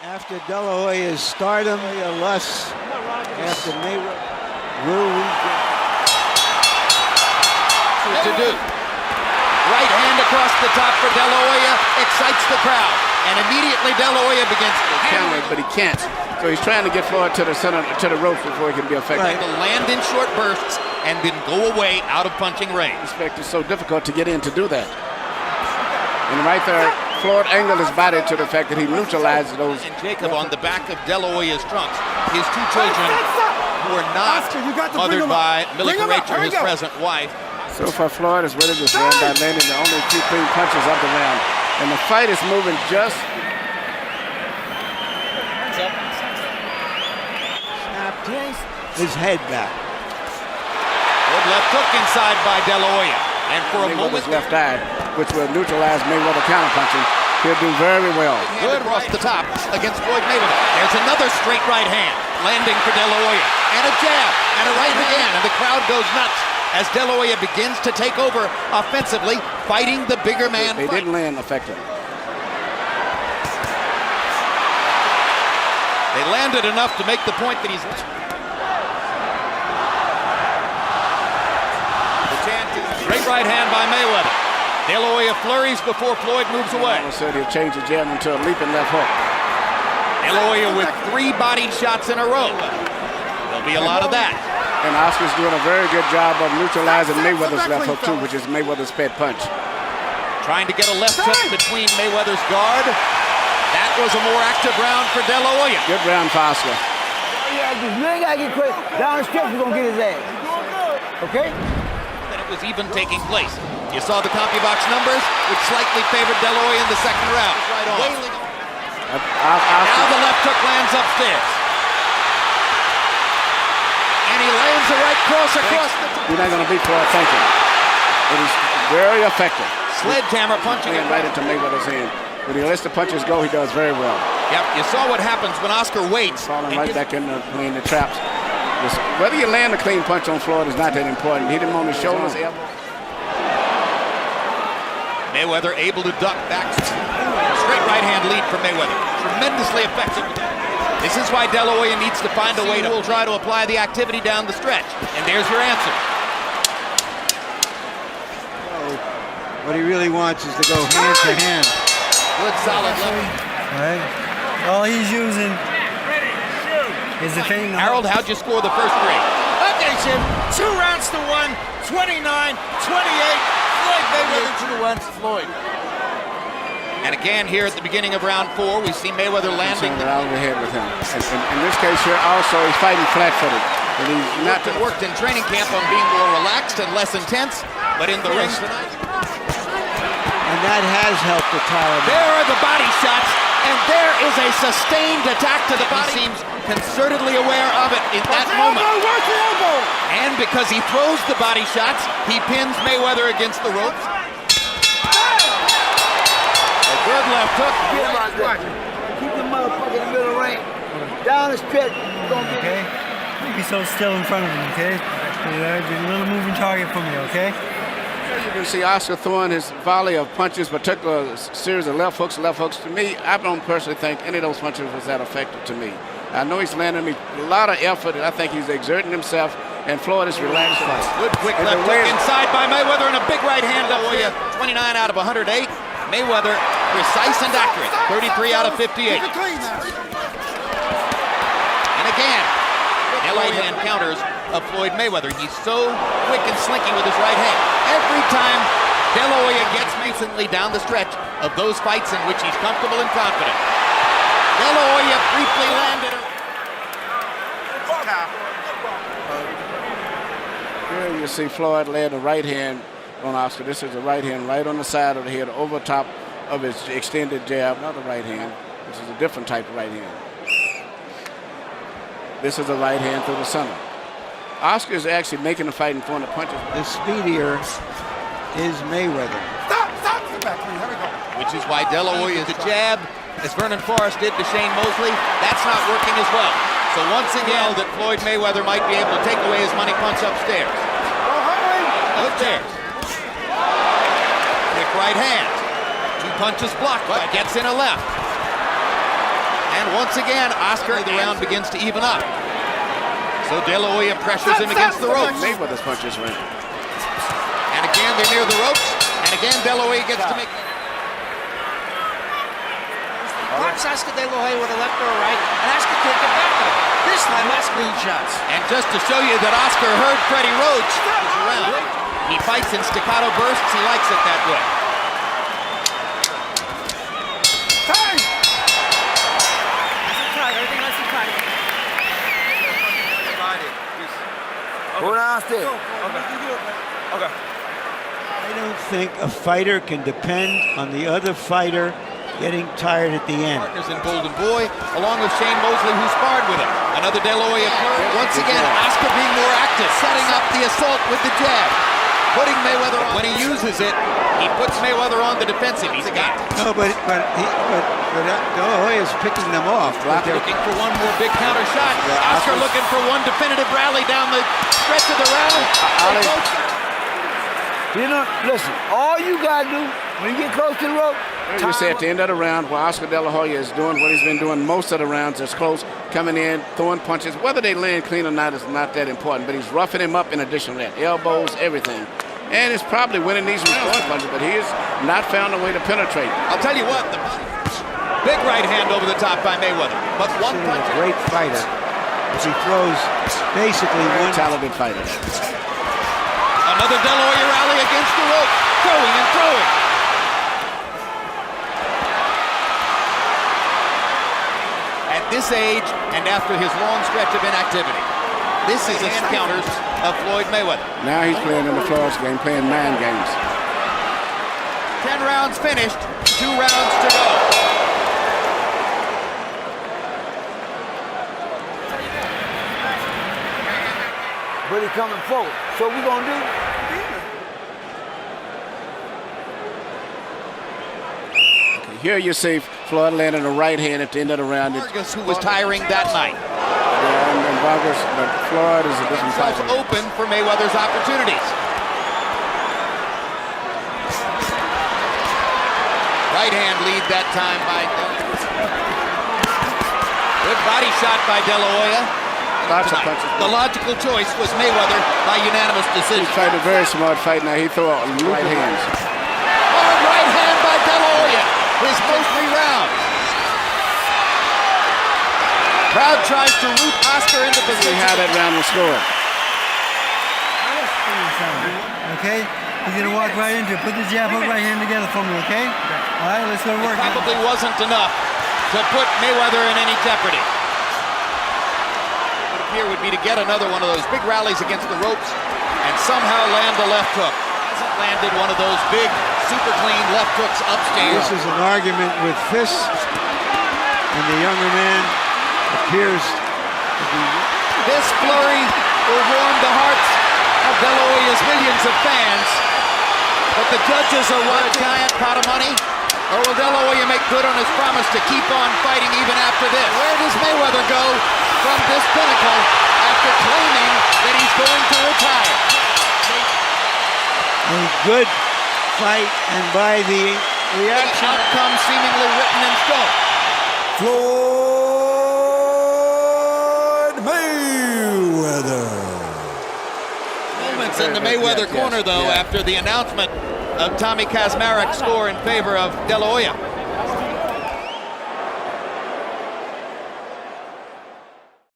After De La Hoya's stardom, lusts after Mayweather will regret. To do. Right hand across the top for De La Hoya excites the crowd, and immediately De La Hoya begins to hammer, but he can't. So he's trying to get Floyd to the center, to the ropes before he can be effective. Right. To land in short bursts and then go away out of punching range. It's so difficult to get in to do that. And right there, Floyd angled his body to the fact that he neutralized those. And Jacob on the back of De La Hoya's trunks. His two children who are not mothered by Millie Rachel, his present wife. So far, Floyd has really just ran by landing the only few clean punches of the round. And the fight is moving just. Snapped his head back. Good left hook inside by De La Hoya. And for a moment, left eye, which will neutralize Mayweather counterpunching, he'll do very well. Good across the top against Floyd Meiwezerem. There's another straight right hand landing for De La Hoya. And a jab and a right again. And the crowd goes nuts as De La Hoya begins to take over offensively, fighting the bigger man. They didn't land effectively. They landed enough to make the point that he's... Great right hand by Mayweather. De La Hoya flurries before Floyd moves away. I said he'll change the jab into a leaping left hook. De La Hoya with 3 body shots in a row. There'll be a lot of that. And Oscar's doing a very good job of neutralizing Mayweather's left hook too, which is Mayweather's pet punch. Trying to get a left hook between Mayweather's guard. That was a more active round for De La Hoya. Good round for Oscar. Yeah, you ain't gotta get quick. Down the stretch, we're gonna get his ass. Okay? Was even taking place. You saw the CompuBox numbers, which slightly favored De La Hoya in the second round. Right on. Now the left hook lands upstairs. And he lands a right cross across the top. You're not going to beat Floyd thinking. It is very effective. Sledgehammer punching it right into Mayweather's hand. When he lets the punches go, he does very well. Yep, you saw what happens when Oscar waits. Falling right back in the traps. Whether you land a clean punch on Floyd is not that important. Hit him on the shoulders, elbow. Mayweather able to duck back. Straight right hand lead for Mayweather. Tremendously effective. This is why De La Hoya needs to find a way to try to apply the activity down the stretch. And there's your answer. What he really wants is to go hand to hand. Good solid level. Right. All he's using is the thing. Harold, how'd you score the first 3? Okay, Jim. 2 rounds to 1, 29-28. Floyd Mayweather to the 1 for Floyd. And again, here at the beginning of round 4, we see Mayweather landing out of the head with him. In this case here, also he's fighting flat-footed. And he's not worked in training camp on being more relaxed and less intense, but in the ring tonight. And that has helped the tire. There are the body shots, and there is a sustained attack to the body. He seems concertedly aware of it in that moment. And because he throws the body shots, he pins Mayweather against the ropes. A good left hook. Keep the motherfucker in the middle ring. Down the stretch. Okay? Be so still in front of him, okay? Be a little moving target for me, okay? You can see Oscar throwing his volley of punches, particular series of left hooks. To me, I don't personally think any of those punches was that effective to me. I know he's landing me a lot of effort, and I think he's exerting himself, and Floyd is relaxed. Good quick left hook inside by Mayweather, and a big right hand up for you. 29 out of 108. Mayweather, precise and accurate. 33 out of 58. And again, the right hand counters of Floyd Mayweather. He's so quick and slinky with his right hand. Every time De La Hoya gets recently down the stretch of those fights in which he's comfortable and confident. De La Hoya briefly landed. Here you see Floyd land a right hand on Oscar. This is a right hand right on the side of the head, over top of his extended jab. Another right hand. This is a different type of right hand. This is a right hand through the center. Oscar is actually making the fight in front of punches. The speedier is Mayweather. Stop! Here we go. Which is why De La Hoya, the jab, as Vernon Forrest did to Shane Mosley, that's not working as well. So once again, that Floyd Mayweather might be able to take away his money punch upstairs. Upstairs. Quick right hand. 2 punches blocked, but gets in a left. And once again, Oscar, the round begins to even up. So De La Hoya pressures him against the ropes. Mayweather's punches ring. And again, they're near the ropes. And again, De La Hoya gets to make... Blocks Oscar De La Hoya with a left or a right, and Oscar can't get back to it. This time, that's clean shots. And just to show you that Oscar heard Freddie Roach is around, he fights in staccato bursts. He likes it that way. Go downstairs. I don't think a fighter can depend on the other fighter getting tired at the end. Partners in Golden Boy, along with Shane Mosley, who sparred with him. Another De La Hoya flurry. Once again, Oscar being more active, setting up the assault with the jab, putting Mayweather on. When he uses it, he puts Mayweather on the defensive. He's got it. No, but De La Hoya is picking them off. Looking for one more big counter shot. Oscar looking for one definitive rally down the stretch of the round. You know, listen, all you got to do when you get close to the rope, You say at the end of the round, where Oscar De La Hoya is doing what he's been doing most of the rounds, is close, coming in, throwing punches. Whether they land clean or not is not that important, but he's roughing him up in addition to that. Elbows, everything. And it's probably winning these with throwing punches, but he has not found a way to penetrate. I'll tell you what, the big right hand over the top by Mayweather. But one punch. A great fighter. As he throws basically one Talented fighter. Another De La Hoya rally against the rope. Throwing and throwing. At this age, and after his long stretch of inactivity, this is the counters of Floyd Mayweather. Now he's playing in the Flores game, playing mind games. 10 rounds finished, 2 rounds to go. but he's coming forward. So what we gonna do? Here you see Floyd landing a right hand at the end of the round. Vargas, who was tiring that night. Yeah, and Vargas, but Floyd is a different fighter. Open for Mayweather's opportunities. Right hand lead that time by good body shot by De La Hoya. Lots of punches. The logical choice was Mayweather by unanimous decision. He tried a very smart fight. Now he threw out right hands. Hard right hand by De La Hoya. His first 3 rounds. Crowd tries to root Oscar into position. See how that round was scored. Okay? He's going to walk right into it. Put the jab hook right hand together for me, okay? All right, let's go to work. Probably wasn't enough to put Mayweather in any jeopardy. What appear would be to get another one of those big rallies against the ropes and somehow land a left hook. Hasn't landed one of those big, super clean left hooks upstairs. This is an argument with fists, and the younger man appears to be... This flurry will warm the hearts of De La Hoya's millions of fans. But the judges are one giant pot of money. Or will De La Hoya make good on his promise to keep on fighting even after this? Where does Mayweather go from this pinnacle after claiming that he's going to retire? A good fight, and by the reaction... Outcome seemingly written in stone. Flойд Мейвезер. Moments in the Mayweather corner, though, after the announcement of Tommy Kazmarek's score in favor of De La Hoya.